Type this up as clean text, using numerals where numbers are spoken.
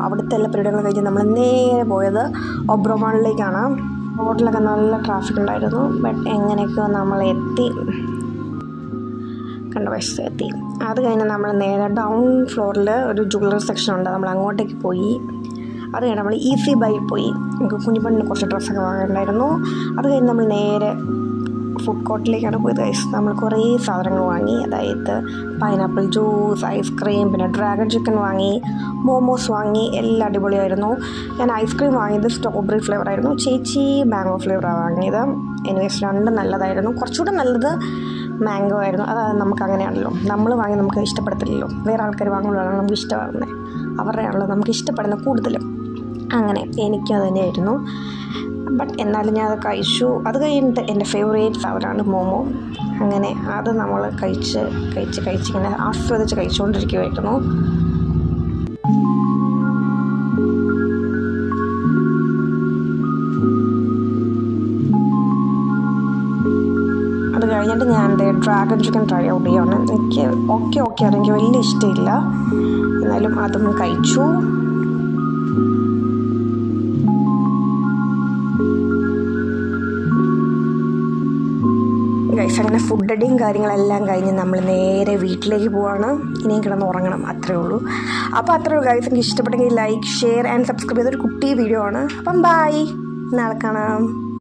അവിടുത്തെ എല്ലാ പരിപാടികളും കഴിഞ്ഞ് നമ്മൾ നേരെ പോയത് ഒബ്രോമാളിലേക്കാണ്. റോഡിലൊക്കെ നല്ല ട്രാഫിക് ഉണ്ടായിരുന്നു. ബട്ട് എങ്ങനെയൊക്കെയോ നമ്മൾ എത്തി, കണ്ട വശത്ത് എത്തി. അത് കഴിഞ്ഞ് നമ്മൾ നേരെ ഡൗൺ ഫ്ലോറിൽ ഒരു ജ്വല്ലറി സെക്ഷൻ ഉണ്ട്, നമ്മൾ അങ്ങോട്ടേക്ക് പോയി. അത് കഴിഞ്ഞ് നമ്മൾ ഈസി ബൈ പോയി. നമുക്ക് കുഞ്ഞിപ്പണ്ണിന് കുറച്ച് ഡ്രസ്സൊക്കെ വാങ്ങാനുണ്ടായിരുന്നു. അത് കഴിഞ്ഞ് നമ്മൾ നേരെ ഫുഡ് കോർട്ടിലേക്കാണ് പോയത് ഗൈസ്. നമ്മൾ കുറേ സാധനങ്ങൾ വാങ്ങി, അതായത് പൈനാപ്പിൾ ജ്യൂസ്, ഐസ്ക്രീം, പിന്നെ ഡ്രാഗൺ ചിക്കൻ വാങ്ങി, മോമോസ് വാങ്ങി. എല്ലാം അടിപൊളിയായിരുന്നു. ഞാൻ ഐസ്ക്രീം വാങ്ങിയത് സ്ട്രോബെറി ഫ്ലേവറായിരുന്നു, ചേച്ചി മാംഗോ ഫ്ലേവറാണ് വാങ്ങിയത്. എനിവേസ് രണ്ടും നല്ലതായിരുന്നു. കുറച്ചുകൂടെ നല്ലത് മാംഗോ ആയിരുന്നു. അതായത് നമുക്ക് അങ്ങനെയാണല്ലോ, നമ്മൾ വാങ്ങി നമുക്ക് ഇഷ്ടപ്പെടത്തില്ലല്ലോ, വേറെ ആൾക്കാർ വാങ്ങുമ്പോഴാണ് നമുക്ക് ഇഷ്ടമാകുന്നത്, അവരുടെയാണല്ലോ നമുക്ക് ഇഷ്ടപ്പെടുന്ന കൂടുതലും. അങ്ങനെ എനിക്കും അത് തന്നെയായിരുന്നു. ബട്ട് എന്നാലും ഞാൻ അത് കഴിച്ചു. അത് കഴിഞ്ഞിട്ട് എൻ്റെ ഫേവറേറ്റ് സാധനമാണ് മോമോ. അങ്ങനെ അത് നമ്മൾ കഴിച്ച് ഇങ്ങനെ ആസ്വദിച്ച് കഴിച്ചുകൊണ്ടിരിക്കുമായിരുന്നു. അത് കഴിഞ്ഞിട്ട് ഞാൻ എൻ്റെ ഡ്രാഗൺ ചിക്കൻ ട്രൈ ഔട്ട് ചെയ്യാണ്. എനിക്ക് ഓക്കെയാണ്, എനിക്ക് വലിയ ഇഷ്ടമില്ല, എന്നാലും അതും കഴിച്ചു. ഗൈസ് അങ്ങനെ ഫുഡ് അടിയും കാര്യങ്ങളെല്ലാം കഴിഞ്ഞ് നമ്മൾ നേരെ വീട്ടിലേക്ക് പോവാണ്. ഇനിയും കിടന്ന് ഉറങ്ങണം, അത്രേ ഉള്ളൂ. അപ്പോൾ അത്രേ ഉള്ളൂ ഗൈസ്. എനിക്ക് ഇഷ്ടപ്പെട്ടെങ്കിൽ ലൈക്ക്, ഷെയർ ആൻഡ് സബ്സ്ക്രൈബ് ചെയ്തൊരു കുട്ടി വീഡിയോ ആണ്. അപ്പം ബൈ, നാളെ കാണാം.